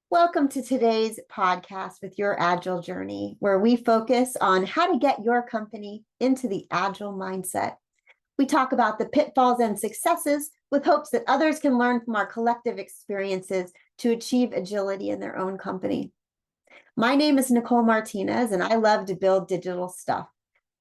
Welcome to today's podcast with your Agile journey, where we focus on how to get your company into the Agile mindset. We talk about the pitfalls and successes with hopes that others can learn from our collective experiences to achieve agility in their own company. My name is Nicole Martinez, and I love to build digital stuff.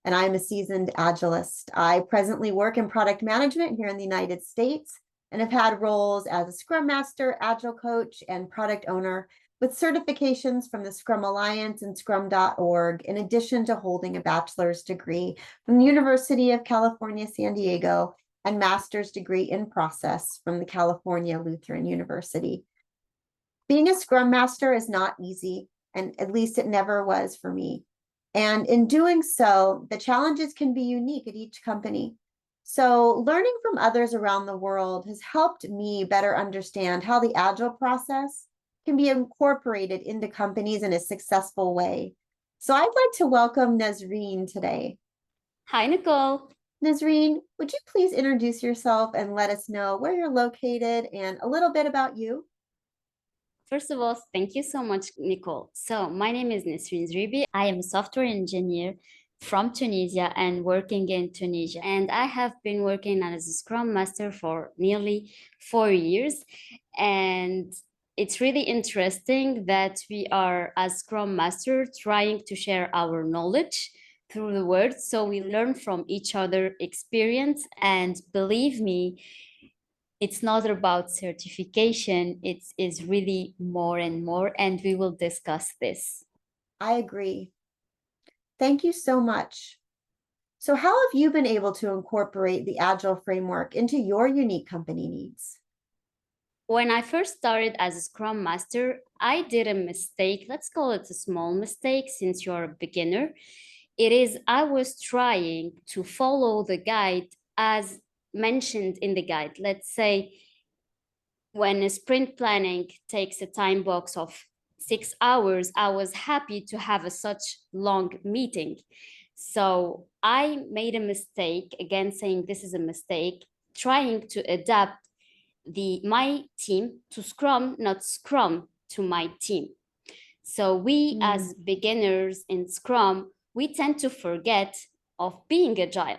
And I'm a seasoned Agilist. I presently work in product management here in the United States and have had roles as a Scrum Master, Agile Coach, and Product Owner with certifications from the Scrum Alliance and Scrum.org, in addition to holding a bachelor's degree from the University of California, San Diego, and master's degree in process from the California Lutheran University. Being a Scrum Master is not easy, and at least it never was for me. And in doing so, the challenges can be unique at each company. So learning from others around the world has helped me better understand how the Agile process can be incorporated into companies in a successful way. So I'd like to welcome Nesrine today. Hi, Nicole. Nesrine, would you please introduce yourself and let us know where you're located and a little bit about you? First of all, thank you so much, Nicole. So my name is Nesrine. I am a software engineer from Tunisia and working in Tunisia. And I have been working as a Scrum Master for nearly 4 years. And it's really interesting that we are, as Scrum Master, trying to share our knowledge through the words. So we learn from each other experience. And believe me, it's not about certification. It is really more and more, and we will discuss this. I agree. Thank you so much. So how have you been able to incorporate the Agile framework into your unique company needs? When I first started as a Scrum Master, I did a mistake. Let's call it a small mistake since you're a beginner. I was trying to follow the guide as mentioned in the guide. Let's say when a sprint planning takes a time box of 6 hours, I was happy to have such long meeting. So I made a mistake, again saying this is a mistake, trying to adapt my team to Scrum, not Scrum to my team. So we as beginners in Scrum, we tend to forget of being agile.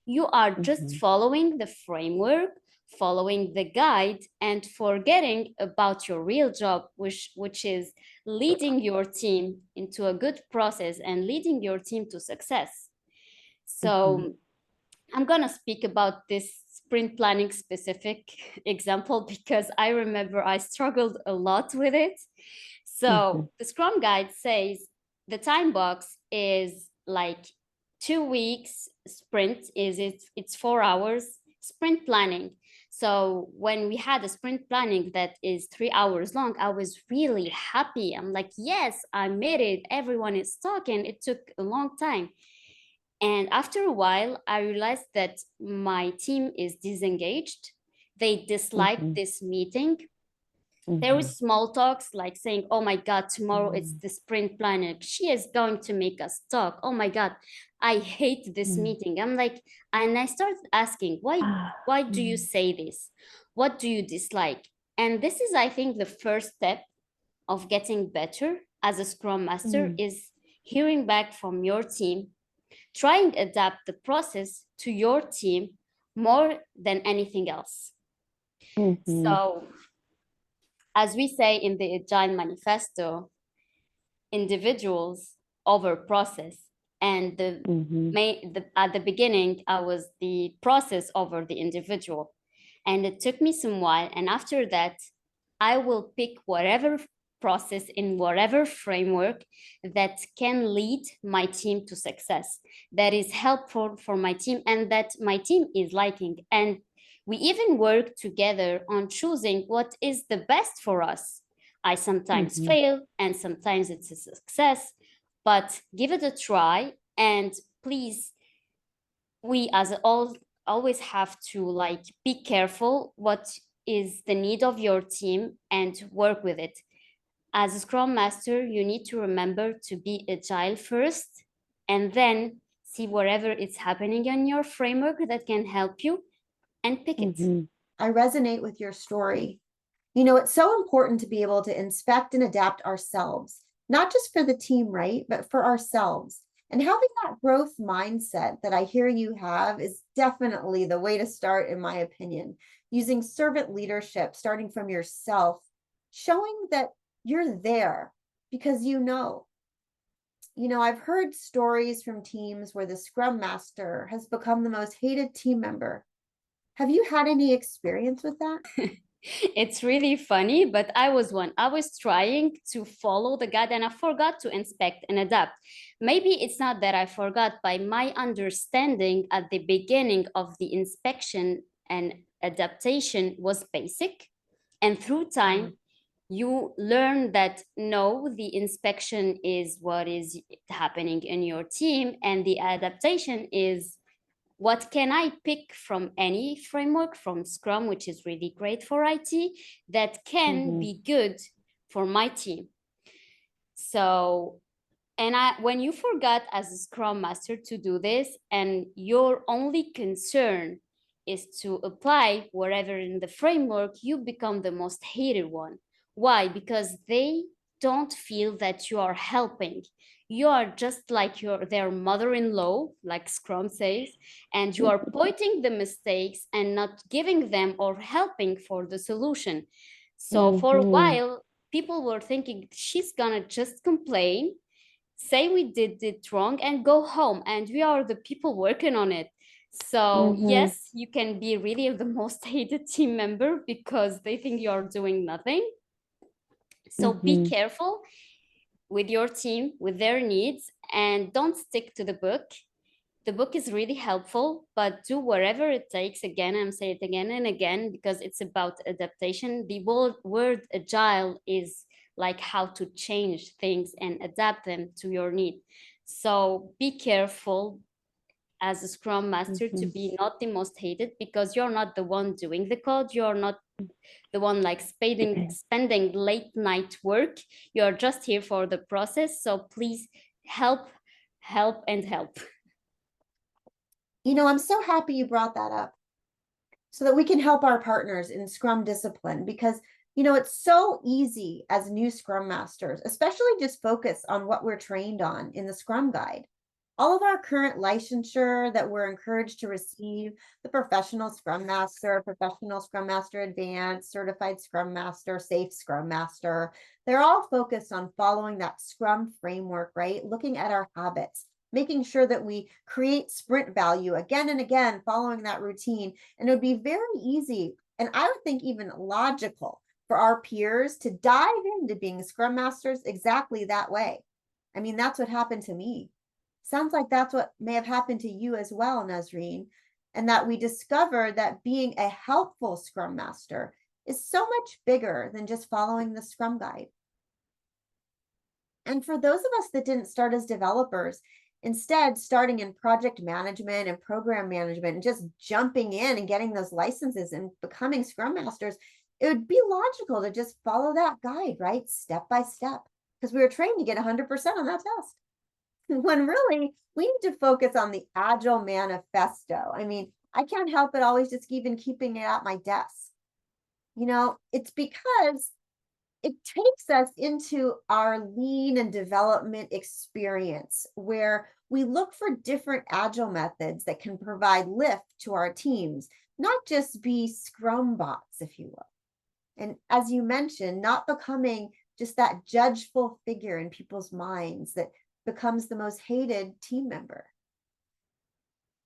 You are just following the framework, following the guide, and forgetting about your real job, which is leading your team into a good process and leading your team to success. So I'm going to speak about this sprint planning specific example because I remember I struggled a lot with it. So the Scrum guide says the time box is like 2 weeks. Sprint it's 4 hours. Sprint planning. So when we had a sprint planning that is 3 hours long, I was really happy. I'm like, yes, I made it. Everyone is talking. It took a long time. And after a while, I realized that my team is disengaged. They disliked this meeting. There was small talks like saying, oh my God, tomorrow it's the sprint planner. She is going to make us talk. Oh my God, I hate this meeting. I'm like, and I started asking, why do you say this? What do you dislike? And this is, I think, the first step of getting better as a Scrum Master is hearing back from your team, trying to adapt the process to your team more than anything else. So as we say in the Agile Manifesto, individuals over process. And at the beginning, I was the process over the individual. And it took me some while. And after that, I will pick whatever process in whatever framework that can lead my team to success, that is helpful for my team and that my team is liking. And we even work together on choosing what is the best for us. I sometimes fail and sometimes it's a success, but give it a try. And please, we as always have to like be careful what is the need of your team and work with it. As a Scrum Master, you need to remember to be agile first and then see whatever is happening in your framework that can help you and pick it. I resonate with your story. It's so important to be able to inspect and adapt ourselves, not just for the team, right? But for ourselves. And having that growth mindset that I hear you have is definitely the way to start, in my opinion. Using servant leadership, starting from yourself, showing that you're there because I've heard stories from teams where the Scrum Master has become the most hated team member. Have you had any experience with that? It's really funny, but I was one. I was trying to follow the guide and I forgot to inspect and adapt. Maybe it's not that I forgot, by my understanding at the beginning of the inspection and adaptation was basic. And through time, you learn that no, the inspection is what is happening in your team, and the adaptation is what can I pick from any framework, from Scrum, which is really great for IT, that can be good for my team. So, when you forgot as a Scrum Master to do this, and your only concern is to apply wherever in the framework, you become the most hated one. Why? Because they don't feel that you are helping. You are just like their mother-in-law, like Scrum says, and you are pointing the mistakes and not giving them or helping for the solution. So for a while, people were thinking she's gonna just complain, say we did it wrong, and go home, and we are the people working on it. So yes, you can be really the most hated team member because they think you're doing nothing. So be careful with your team, with their needs, and don't stick to the book. The book is really helpful, but do whatever it takes. Again, I'm saying it again and again because it's about adaptation. The word agile is like how to change things and adapt them to your need. So be careful as a Scrum Master to be not the most hated, because you're not the one doing the code. You're not the one like spending late night work. You're just here for the process. So please help, help, and help. I'm so happy you brought that up so that we can help our partners in Scrum discipline because, it's so easy as new Scrum Masters, especially just focus on what we're trained on in the Scrum Guide. All of our current licensure that we're encouraged to receive, the Professional Scrum Master, Professional Scrum Master Advanced, Certified Scrum Master, Safe Scrum Master, they're all focused on following that Scrum framework, right? Looking at our habits, making sure that we create sprint value again and again, following that routine. And it would be very easy, and I would think even logical, for our peers to dive into being Scrum Masters exactly that way. I mean, that's what happened to me. Sounds like that's what may have happened to you as well, Nesrine, and that we discovered that being a helpful Scrum Master is so much bigger than just following the Scrum Guide. And for those of us that didn't start as developers, instead starting in project management and program management and just jumping in and getting those licenses and becoming Scrum Masters, it would be logical to just follow that guide, right? Step by step, because we were trained to get 100% on that test. When really we need to focus on the Agile Manifesto. I mean, I can't help but always just even keeping it at my desk. It's because it takes us into our lean and development experience where we look for different agile methods that can provide lift to our teams, not just be Scrum bots, if you will. And as you mentioned, not becoming just that judgeful figure in people's minds that becomes the most hated team member.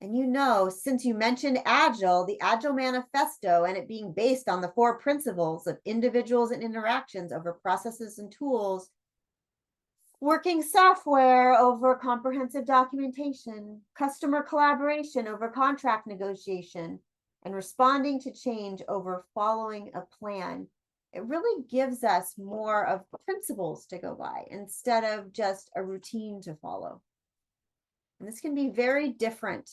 And since you mentioned Agile, the Agile Manifesto, and it being based on the 4 principles of individuals and interactions over processes and tools, working software over comprehensive documentation, customer collaboration over contract negotiation, and responding to change over following a plan, it really gives us more of principles to go by instead of just a routine to follow. And this can be very different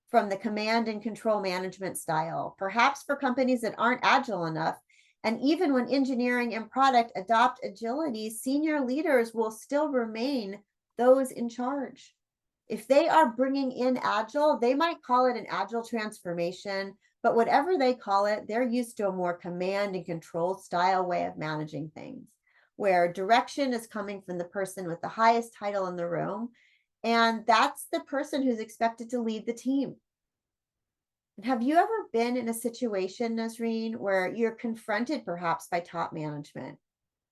from the command and control management style, perhaps for companies that aren't agile enough. And even when engineering and product adopt agility, senior leaders will still remain those in charge. If they are bringing in agile, they might call it an agile transformation But whatever they call it, they're used to a more command and control style way of managing things, where direction is coming from the person with the highest title in the room. And that's the person who's expected to lead the team. Have you ever been in a situation, Nazreen, where you're confronted perhaps by top management,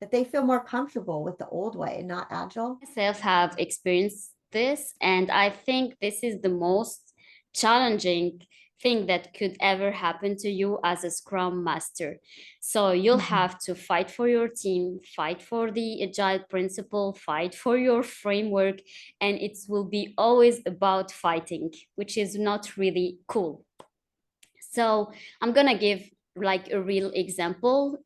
that they feel more comfortable with the old way, not agile? Myself have experienced this, and I think this is the most challenging thing that could ever happen to you as a Scrum Master. So you'll Mhm. have to fight for your team, fight for the agile principle, fight for your framework, and it will be always about fighting, which is not really cool. So I'm gonna give like a real example.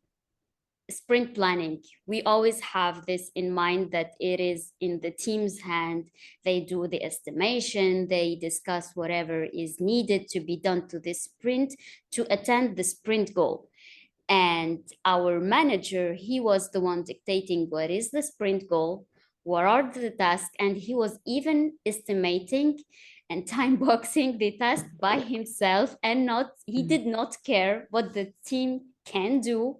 Sprint planning, we always have this in mind that it is in the team's hand. They do the estimation, they discuss whatever is needed to be done to this sprint to attain the sprint goal. And our manager, he was the one dictating what is the sprint goal, what are the tasks, and he was even estimating and time boxing the task by himself, and not he Mhm. did not care what the team can do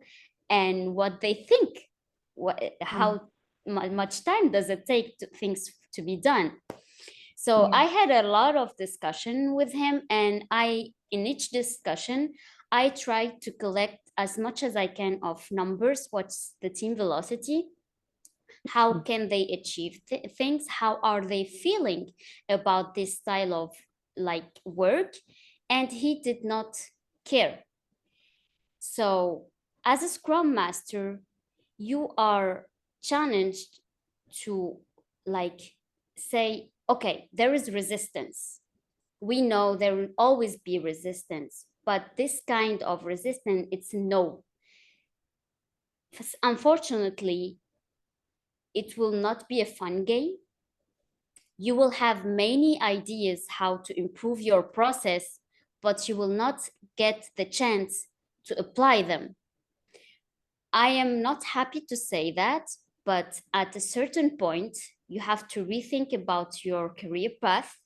and what they think, Mhm. how much time does it take to things to be done. So Yeah. I had a lot of discussion with him, and in each discussion, I tried to collect as much as I can of numbers. What's the team velocity? How can they achieve things? How are they feeling about this style of like work? And he did not care. So as a Scrum Master, you are challenged to like say, okay, there is resistance. We know there will always be resistance, but this kind of resistance, it's no. Unfortunately, it will not be a fun game. You will have many ideas how to improve your process, but you will not get the chance to apply them. I am not happy to say that, but at a certain point, you have to rethink about your career path.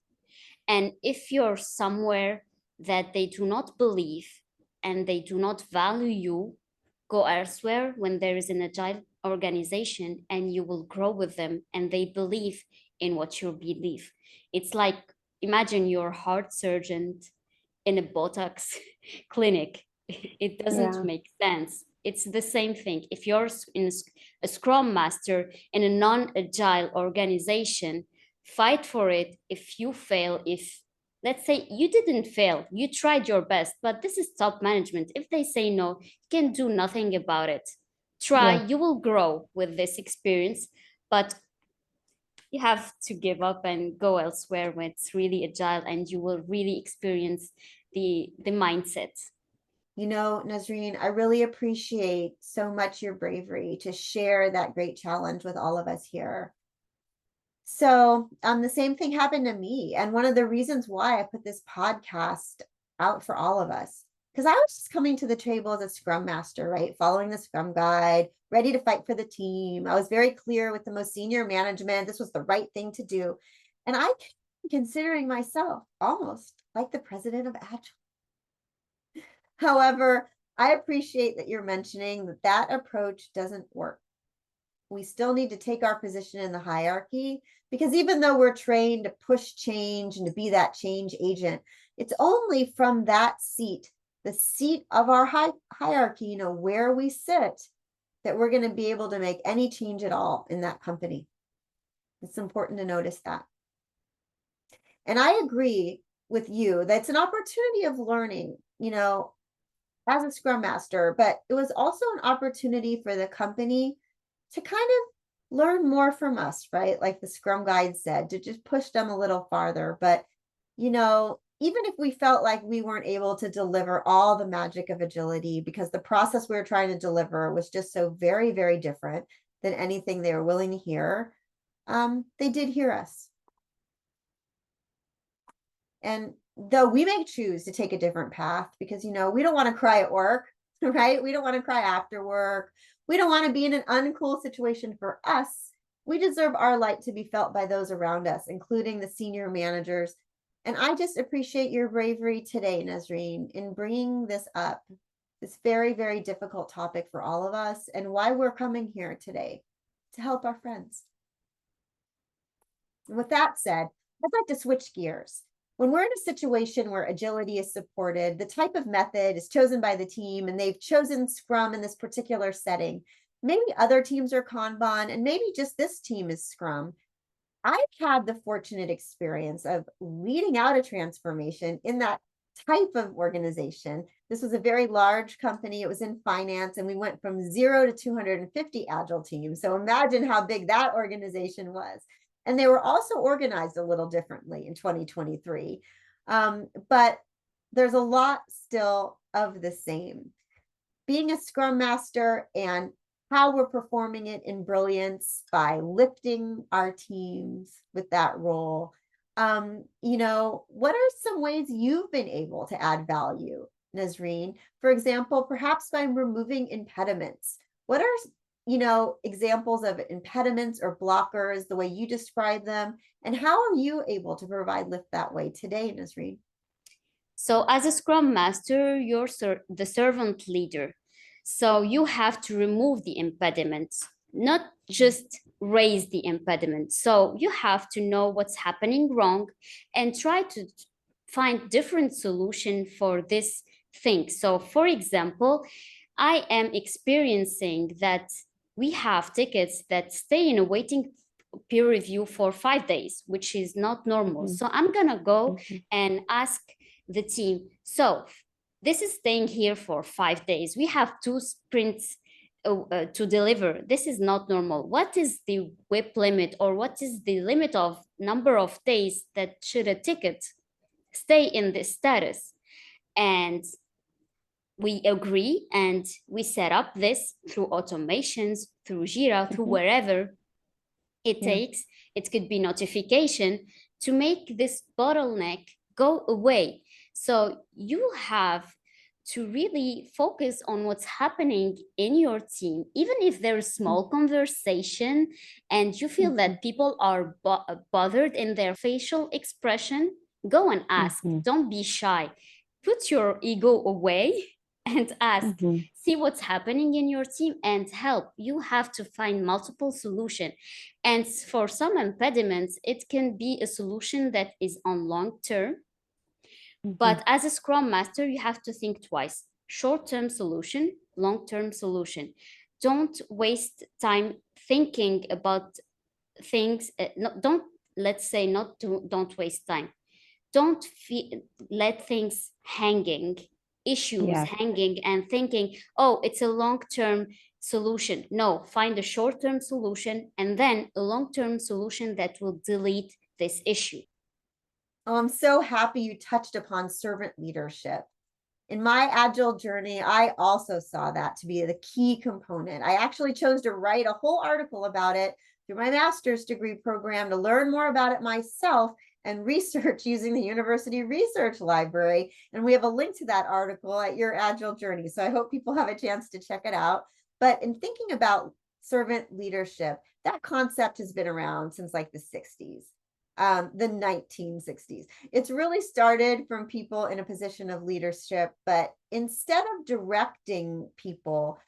And if you're somewhere that they do not believe and they do not value you, go elsewhere when there is an agile organization and you will grow with them and they believe in what you believe. It's like imagine you're a heart surgeon in a Botox clinic. It doesn't Yeah. make sense. It's the same thing. If you're in a Scrum Master in a non-agile organization, fight for it. If you fail, if let's say you didn't fail, you tried your best, but this is top management. If they say no, you can do nothing about it. Try, Yeah. you will grow with this experience, but you have to give up and go elsewhere when it's really agile and you will really experience the mindset. Nazreen, I really appreciate so much your bravery to share that great challenge with all of us here. So, the same thing happened to me. And one of the reasons why I put this podcast out for all of us, because I was just coming to the table as a Scrum Master, right? Following the Scrum Guide, ready to fight for the team. I was very clear with the most senior management. This was the right thing to do. And I considering myself almost like the president of Agile. However, I appreciate that you're mentioning that that approach doesn't work. We still need to take our position in the hierarchy because even though we're trained to push change and to be that change agent, it's only from that seat, the seat of our hierarchy, where we sit, that we're going to be able to make any change at all in that company. It's important to notice that. And I agree with you that it's an opportunity of learning, as a Scrum Master, but it was also an opportunity for the company to kind of learn more from us, right? Like the Scrum Guide said, to just push them a little farther. But, even if we felt like we weren't able to deliver all the magic of agility because the process we were trying to deliver was just so very, very different than anything they were willing to hear, they did hear us. And though we may choose to take a different path because, we don't want to cry at work, right? We don't want to cry after work. We don't want to be in an uncool situation for us. We deserve our light to be felt by those around us, including the senior managers And I just appreciate your bravery today, Nesrine, in bringing this up, this very, very difficult topic for all of us, and why we're coming here today to help our friends. With that said, I'd like to switch gears. When we're in a situation where agility is supported, the type of method is chosen by the team, and they've chosen Scrum in this particular setting. Maybe other teams are Kanban, and maybe just this team is Scrum. I've had the fortunate experience of leading out a transformation in that type of organization. This was a very large company. It was in finance, and we went from 0 to 250 agile teams. So imagine how big that organization was. And they were also organized a little differently in 2023. But there's a lot still of the same. Being a Scrum Master and how we're performing it in brilliance by lifting our teams with that role. What are some ways you've been able to add value, Nesrine? For example, perhaps by removing impediments. What are, examples of impediments or blockers, the way you describe them, and how are you able to provide lift that way today, Nesrine? So as a Scrum Master, you're the servant leader. So you have to remove the impediments, not just raise the impediment. So you have to know what's happening wrong and try to find different solution for this thing. So for example, I am experiencing that we have tickets that stay in a waiting peer review for 5 days, which is not normal. So I'm gonna go and ask the team, so this is staying here for 5 days. We have 2 sprints to deliver. This is not normal. What is the WIP limit, or what is the limit of number of days that should a ticket stay in this status? And we agree, and we set up this through automations, through Jira, through wherever it takes. It could be notification to make this bottleneck go away. So you have to really focus on what's happening in your team, even if there's small conversation and you feel that people are bothered in their facial expression, go and ask. Don't be shy. Put your ego away and ask. See what's happening in your team and help. You have to find multiple solutions. And for some impediments, it can be a solution that is on long term. But as a Scrum Master, you have to think twice. Short-term solution, long-term solution. Don't waste time thinking about things. Don't waste time. Don't let things hanging, issues hanging and thinking, oh, it's a long-term solution. No, find a short-term solution and then a long-term solution that will delete this issue. Oh, I'm so happy you touched upon servant leadership. In my Agile journey, I also saw that to be the key component. I actually chose to write a whole article about it through my master's degree program to learn more about it myself and research using the University Research Library. And we have a link to that article at Your Agile Journey. So I hope people have a chance to check it out. But in thinking about servant leadership, that concept has been around since like the 60s. The 1960s. It's really started from people in a position of leadership, but instead of directing people,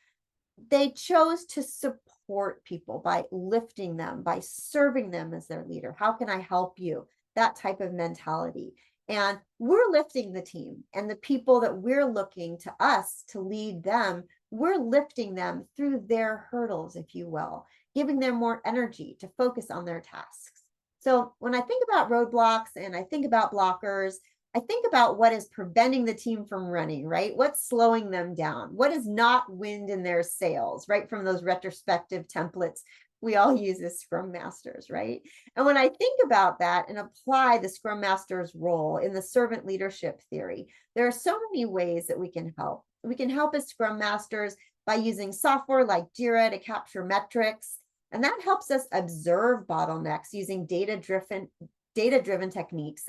they chose to support people by lifting them, by serving them as their leader. How can I help you? That type of mentality. And we're lifting the team, and the people that we're looking to us to lead them, we're lifting them through their hurdles, if you will, giving them more energy to focus on their tasks. So when I think about roadblocks and I think about blockers, I think about what is preventing the team from running, right? What's slowing them down? What is not wind in their sails, right? From those retrospective templates we all use as Scrum Masters, right? And when I think about that and apply the Scrum Master's role in the servant leadership theory, there are so many ways that we can help. We can help as Scrum Masters by using software like Jira to capture metrics. And that helps us observe bottlenecks using data-driven techniques.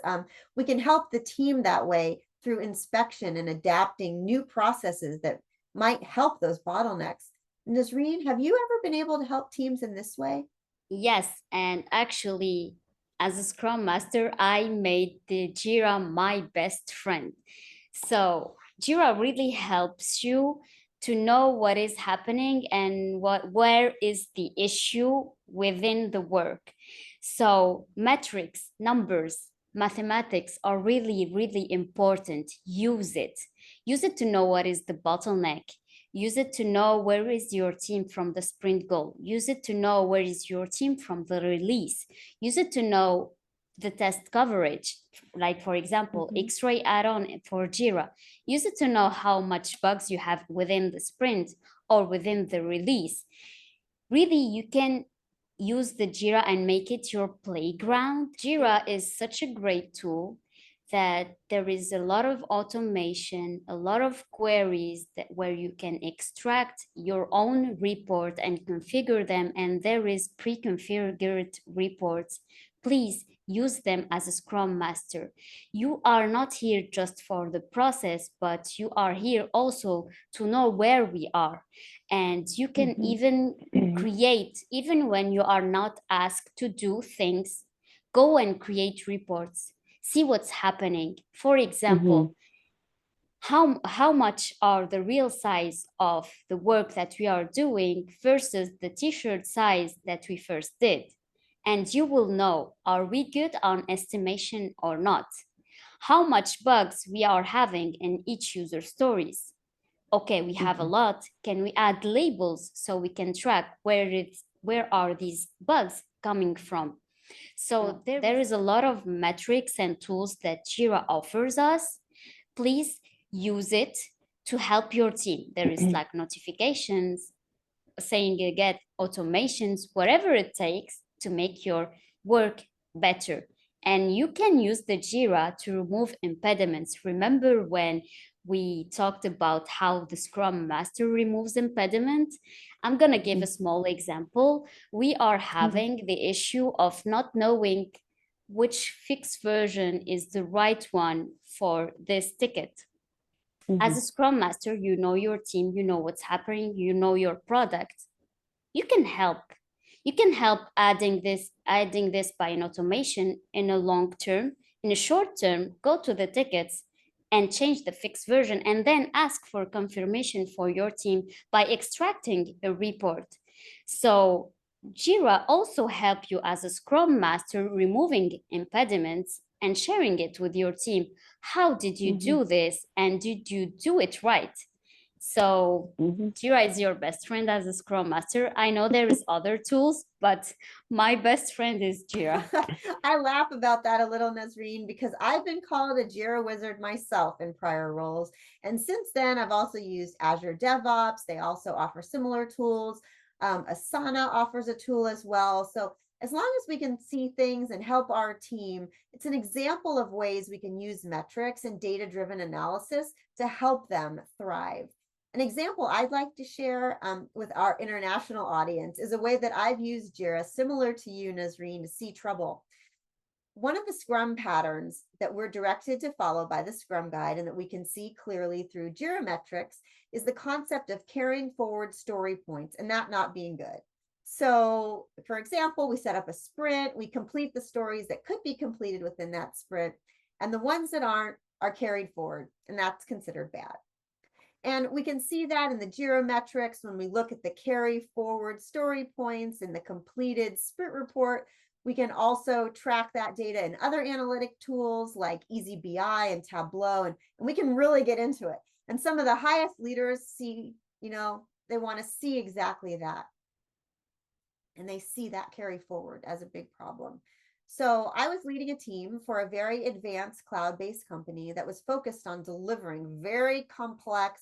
We can help the team that way through inspection and adapting new processes that might help those bottlenecks. Nesrine, have you ever been able to help teams in this way? Yes, and actually, As a Scrum Master, I made the Jira my best friend. So Jira really helps you to know what is happening and where is the issue within the work. So metrics, numbers, mathematics are really, really important. Use it. Use it to know what is the bottleneck. Use it to know where is your team from the sprint goal. Use it to know where is your team from the release. Use it to know the test coverage, like for example, X-ray add-on for Jira. Use it to know how much bugs you have within the sprint or within the release. Really, you can use the Jira and make it your playground. Jira is such a great tool that there is a lot of automation, a lot of queries that where you can extract your own report and configure them, and there is pre-configured reports. Please use them as a Scrum Master. You are not here just for the process, but you are here also to know where we are. And you can even create, even when you are not asked to do things, go and create reports, see what's happening. For example, how much are the real size of the work that we are doing versus the t-shirt size that we first did. And you will know, are we good on estimation or not? How much bugs we are having in each user stories. Okay, we have a lot. Can we add labels so we can track where are these bugs coming from? So there is a lot of metrics and tools that Jira offers us. Please use it to help your team. There is like notifications, saying get automations, whatever it takes to make your work better. And you can use the Jira to remove impediments. Remember when we talked about how the Scrum Master removes impediments? I'm going to give a small example. We are having the issue of not knowing which fixed version is the right one for this ticket. As a Scrum Master, you know your team, you know what's happening, you know your product. You can help. You can help adding this by an automation in a long term. In a short term, go to the tickets and change the fixed version, and then ask for confirmation for your team by extracting a report. So Jira also help you as a Scrum Master removing impediments and sharing it with your team. How did you do this, and did you do it right? So Jira is your best friend as a Scrum Master. I know there is other tools, but my best friend is Jira. I laugh about that a little, Nesrine, because I've been called a Jira wizard myself in prior roles. And since then, I've also used Azure DevOps. They also offer similar tools. Asana offers a tool as well. So as long as we can see things and help our team, it's an example of ways we can use metrics and data-driven analysis to help them thrive. An example I'd like to share with our international audience is a way that I've used Jira, similar to you, Nesrine, to see trouble. One of the Scrum patterns that we're directed to follow by the Scrum Guide and that we can see clearly through Jira metrics is the concept of carrying forward story points and that not being good. So, for example, we set up a sprint, we complete the stories that could be completed within that sprint, and the ones that aren't are carried forward, and that's considered bad. And we can see that in the Jira metrics when we look at the carry forward story points in the completed sprint report. We can also track that data in other analytic tools like EasyBI and Tableau, and we can really get into it. And some of the highest leaders see, they want to see exactly that. And they see that carry forward as a big problem. So I was leading a team for a very advanced cloud-based company that was focused on delivering very complex,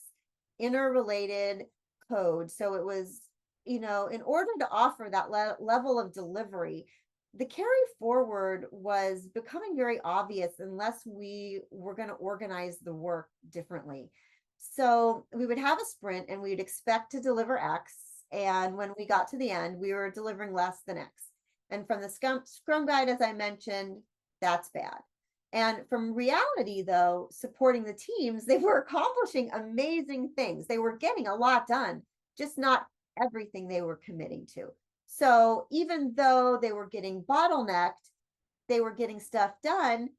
interrelated code. So it was, in order to offer that level of delivery, the carry forward was becoming very obvious unless we were going to organize the work differently. So we would have a sprint and we'd expect to deliver X. And when we got to the end, we were delivering less than X. And from the Scrum Guide, as I mentioned, that's bad. And from reality, though, supporting the teams, they were accomplishing amazing things. They were getting a lot done, just not everything they were committing to. So even though they were getting bottlenecked, they were getting stuff done.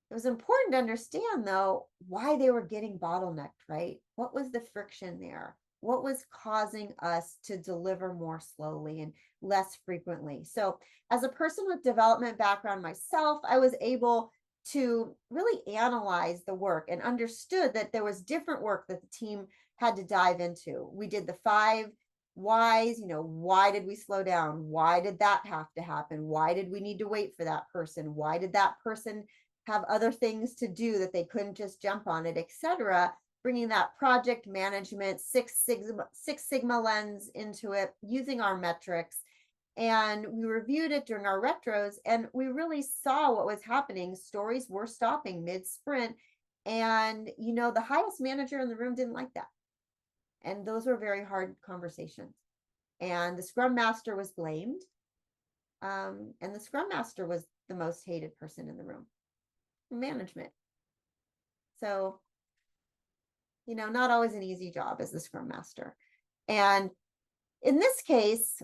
It was important to understand, though, why they were getting bottlenecked, right? What was the friction there? What was causing us to deliver more slowly and less frequently? So, as a person with development background myself, I was able to really analyze the work and understood that there was different work that the team had to dive into. We did the 5 whys, why did we slow down? Why did that have to happen? Why did we need to wait for that person? Why did that person have other things to do that they couldn't just jump on it, etc. Bringing that project management, Six Sigma lens into it, using our metrics. And we reviewed it during our retros, and we really saw what was happening. Stories were stopping mid-sprint. And, the highest manager in the room didn't like that. And those were very hard conversations. And the Scrum Master was blamed. And the Scrum Master was the most hated person in the room. Management. So, not always an easy job as the Scrum Master. And in this case,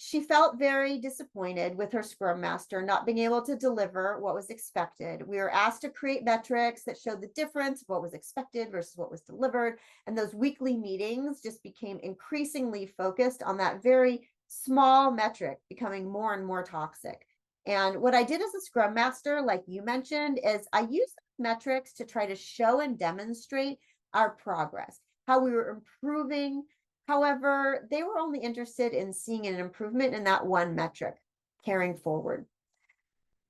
she felt very disappointed with her Scrum Master not being able to deliver what was expected. We were asked to create metrics that showed the difference of what was expected versus what was delivered. And those weekly meetings just became increasingly focused on that very small metric, becoming more and more toxic. And what I did as a Scrum Master, like you mentioned, is I used metrics to try to show and demonstrate our progress, how we were improving. However, they were only interested in seeing an improvement in that one metric carrying forward.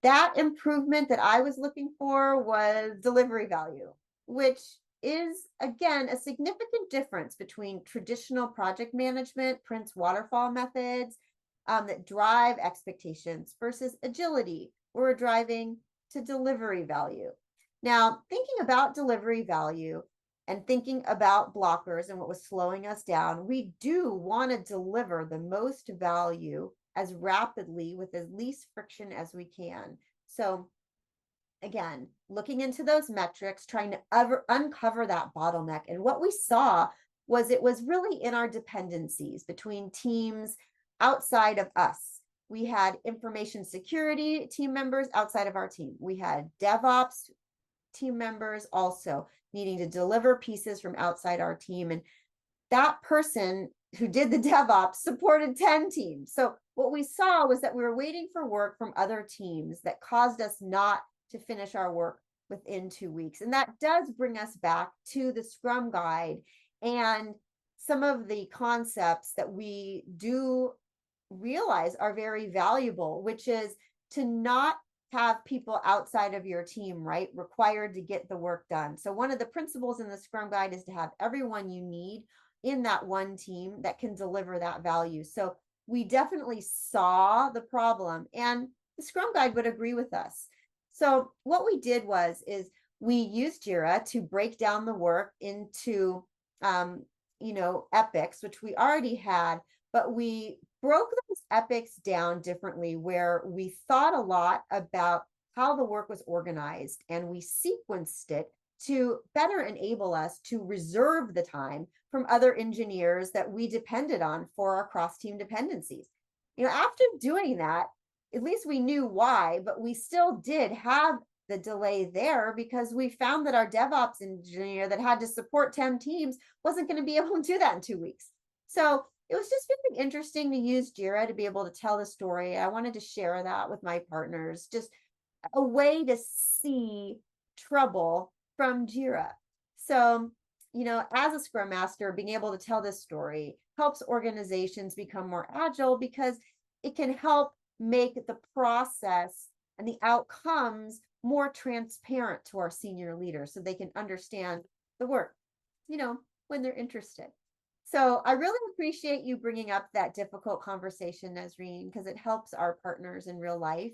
That improvement that I was looking for was delivery value, which is, again, a significant difference between traditional project management, Prince waterfall methods, that drive expectations versus agility, where we're driving to delivery value. Now, thinking about delivery value and thinking about blockers and what was slowing us down, we do want to deliver the most value as rapidly with as least friction as we can. So again, looking into those metrics, trying to uncover that bottleneck. And what we saw was it was really in our dependencies between teams outside of us. We had information security team members outside of our team. We had DevOps team members also needing to deliver pieces from outside our team. And that person who did the DevOps supported 10 teams. So what we saw was that we were waiting for work from other teams that caused us not to finish our work within 2 weeks. And that does bring us back to the Scrum Guide and some of the concepts that we do realize are very valuable, which is to not have people outside of your team, right, required to get the work done. So one of the principles in the Scrum Guide is to have everyone you need in that one team that can deliver that value. So we definitely saw the problem, and the Scrum Guide would agree with us. So what we did is we used Jira to break down the work into, epics, which we already had, but we broke those epics down differently, where we thought a lot about how the work was organized, and we sequenced it to better enable us to reserve the time from other engineers that we depended on for our cross-team dependencies. After doing that, at least we knew why, but we still did have the delay there because we found that our DevOps engineer that had to support 10 teams wasn't going to be able to do that in 2 weeks. So it was just really interesting to use Jira to be able to tell the story. I wanted to share that with my partners, just a way to see trouble from Jira. So, as a Scrum Master, being able to tell this story helps organizations become more agile because it can help make the process and the outcomes more transparent to our senior leaders so they can understand the work, when they're interested. So I really appreciate you bringing up that difficult conversation, Nesrine, because it helps our partners in real life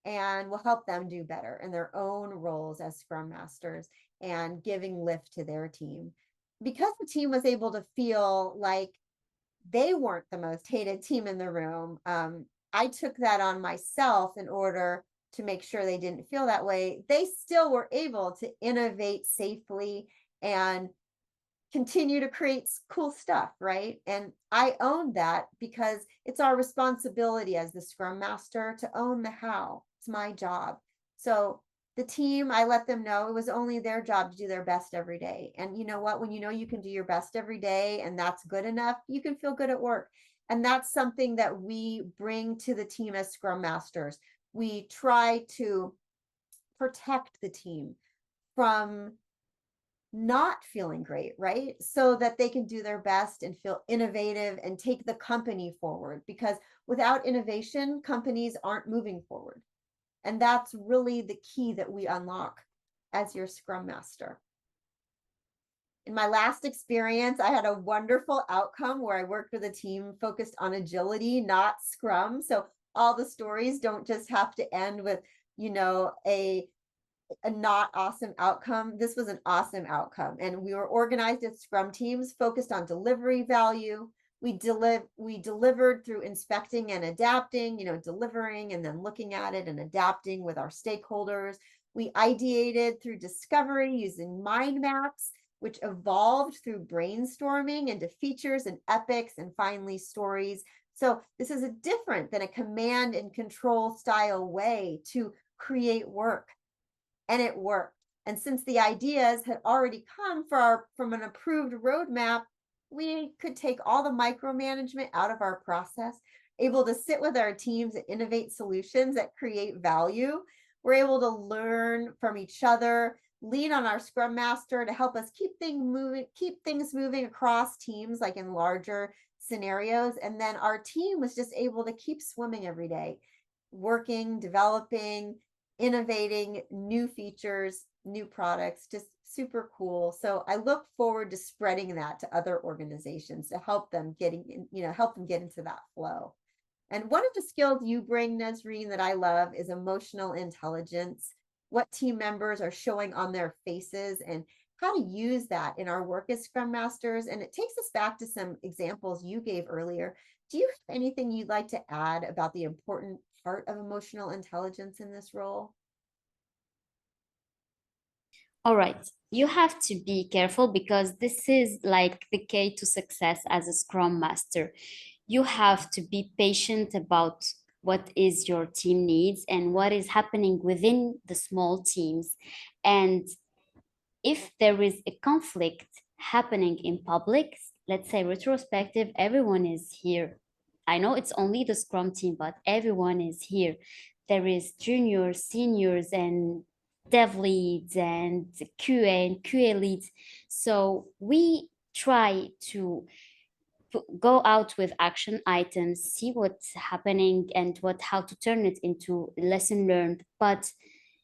and will help them do better in their own roles as Scrum Masters and giving lift to their team. Because the team was able to feel like they weren't the most hated team in the room, I took that on myself in order to make sure they didn't feel that way. They still were able to innovate safely and continue to create cool stuff, right? And I own that because it's our responsibility as the Scrum Master to own the how. It's my job. So the team, I let them know it was only their job to do their best every day. And you know what? When you know you can do your best every day and that's good enough, you can feel good at work. And that's something that we bring to the team as Scrum Masters. We try to protect the team from not feeling great, right? So that they can do their best and feel innovative and take the company forward. Because without innovation, companies aren't moving forward. And that's really the key that we unlock as your Scrum Master. In my last experience, I had a wonderful outcome where I worked with a team focused on agility, not Scrum. So all the stories don't just have to end with, a not awesome outcome. This was an awesome outcome. And we were organized as Scrum teams focused on delivery value. We delivered through inspecting and adapting, delivering and then looking at it and adapting with our stakeholders. We ideated through discovery using mind maps, which evolved through brainstorming into features and epics and finally stories. So this is a different than a command and control style way to create work. And it worked. And since the ideas had already come from an approved roadmap, we could take all the micromanagement out of our process, able to sit with our teams and innovate solutions that create value. We're able to learn from each other, lean on our Scrum Master to help us keep things moving across teams, like in larger scenarios. And then our team was just able to keep swimming every day, working, developing, innovating new features, new products, just super cool. So I look forward to spreading that to other organizations to help them get into that flow. And one of the skills you bring, Nesrine, that I love is emotional intelligence, what team members are showing on their faces and how to use that in our work as Scrum Masters. And it takes us back to some examples you gave earlier. Do you have anything you'd like to add about the important part of emotional intelligence in this role? All right, you have to be careful because this is like the key to success as a Scrum Master. You have to be patient about what is your team needs and what is happening within the small teams. And if there is a conflict happening in public, let's say retrospective, everyone is here. I know it's only the Scrum team, but everyone is here. There is juniors, seniors, and dev leads and QA and QA leads. So we try to go out with action items, see what's happening and how to turn it into lesson learned. But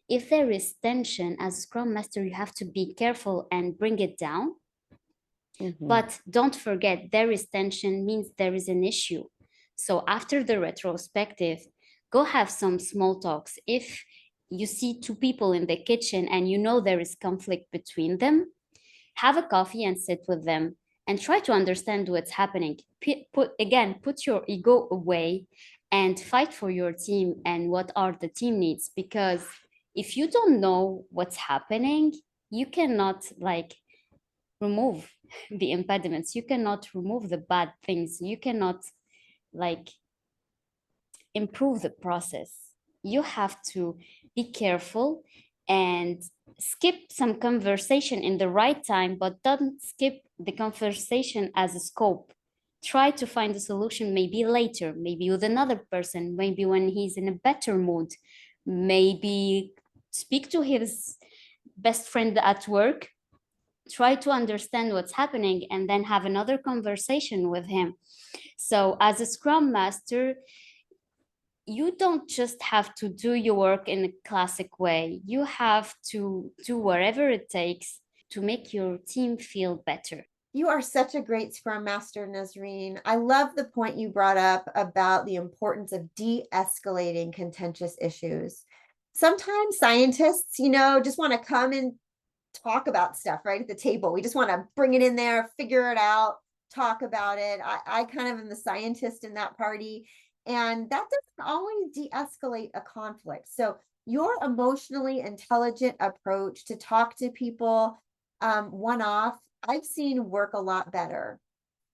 if there is tension as a Scrum Master, you have to be careful and bring it down. But don't forget, there is tension means there is an issue. So after the retrospective, go have some small talks. If you see two people in the kitchen and you know there is conflict between them, have a coffee and sit with them and try to understand what's happening. Put your ego away and fight for your team and what are the team needs. Because if you don't know what's happening, you cannot remove the impediments. You cannot remove the bad things. You cannot improve the process. You have to be careful and skip some conversation in the right time, but don't skip the conversation as a scope. Try to find a solution maybe later, maybe with another person, maybe when he's in a better mood, maybe speak to his best friend at work, try to understand what's happening and then have another conversation with him. So as a Scrum Master, you don't just have to do your work in a classic way. You have to do whatever it takes to make your team feel better. You are such a great Scrum Master, Nesrine. I love the point you brought up about the importance of de-escalating contentious issues. Sometimes scientists, just want to come and talk about stuff right at the table. We just want to bring it in there, figure it out, talk about it. I kind of am the scientist in that party. And that doesn't always de-escalate a conflict. So your emotionally intelligent approach to talk to people one-off, I've seen work a lot better.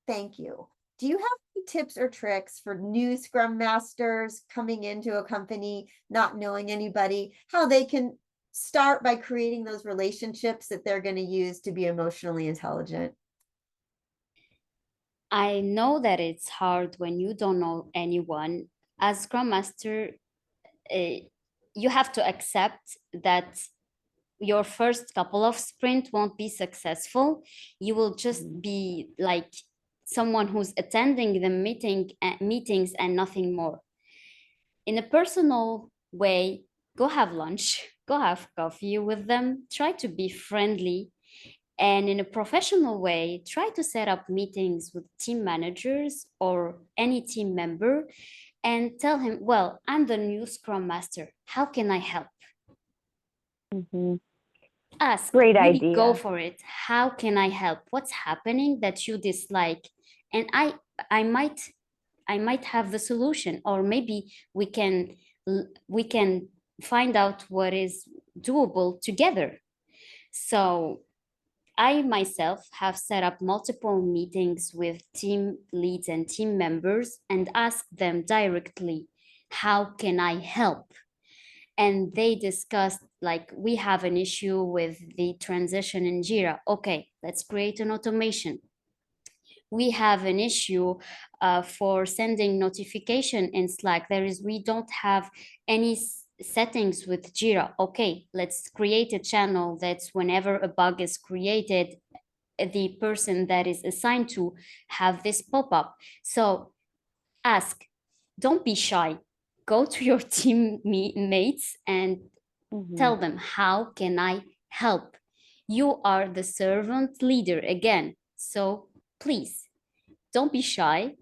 Thank you. Do you have any tips or tricks for new Scrum Masters coming into a company, not knowing anybody, how they can start by creating those relationships that they're going to use to be emotionally intelligent? I know that it's hard when you don't know anyone. As Scrum Master, uh, you have to accept that your first couple of sprint won't be successful. You will just Mhm. be like someone who's attending the meetings and nothing more. In a personal way, go have lunch, go have coffee with them, try to be friendly. And in a professional way, try to set up meetings with team managers or any team member and tell him, well, I'm the new Scrum Master. How can I help? Mhm. Ask, Great really go idea. for it. How can I help? What's happening that you dislike? And I might I might have the solution, or maybe we can find out what is doable together. So I myself have set up multiple meetings with team leads and team members and asked them directly, how can I help? And they discussed, like, we have an issue with the transition in Jira. Okay, let's create an automation. We have an issue for sending notification in Slack. We don't have any settings with Jira. Okay, let's create a channel that's whenever a bug is created, the person that is assigned to have this pop up. So ask, don't be shy. Go to your team mates and tell Mhm. them, how can I help? You are the servant leader again. So please don't be shy.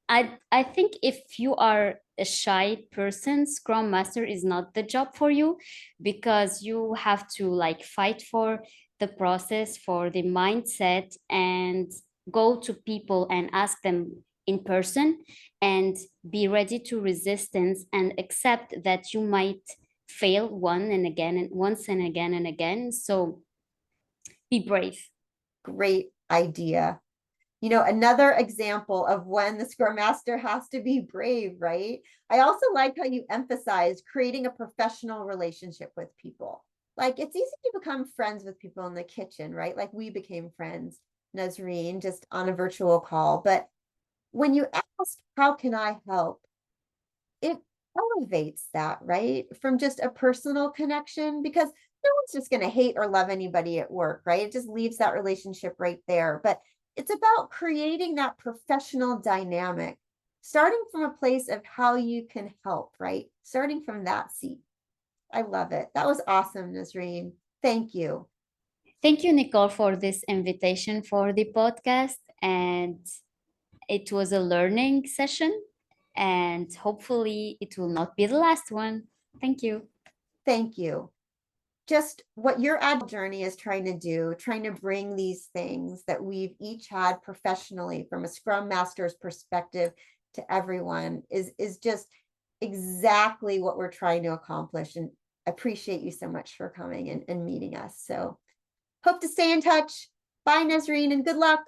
I think if you are a shy person, Scrum Master is not the job for you, because you have to like fight for the process, for the mindset, and go to people and ask them in person, and be ready to resistance and accept that you might fail once and again and again. So be brave. Great idea. Another example of when the Scrum Master has to be brave, right? I also like how you emphasize creating a professional relationship with people. Like it's easy to become friends with people in the kitchen, right? Like we became friends, Nesrine, just on a virtual call. But when you ask, how can I help? It elevates that, right? From just a personal connection, because no one's just going to hate or love anybody at work, right? It just leaves that relationship right there. But it's about creating that professional dynamic, starting from a place of how you can help, right? Starting from that seat. I love it. That was awesome, Nazreen. Thank you. Thank you, Nicole, for this invitation for the podcast. And it was a learning session, and hopefully it will not be the last one. Thank you. Thank you. Just what your agile journey is trying to do, trying to bring these things that we've each had professionally from a Scrum Master's perspective to everyone is just exactly what we're trying to accomplish. And I appreciate you so much for coming and meeting us. So hope to stay in touch. Bye, Nazreen, and good luck.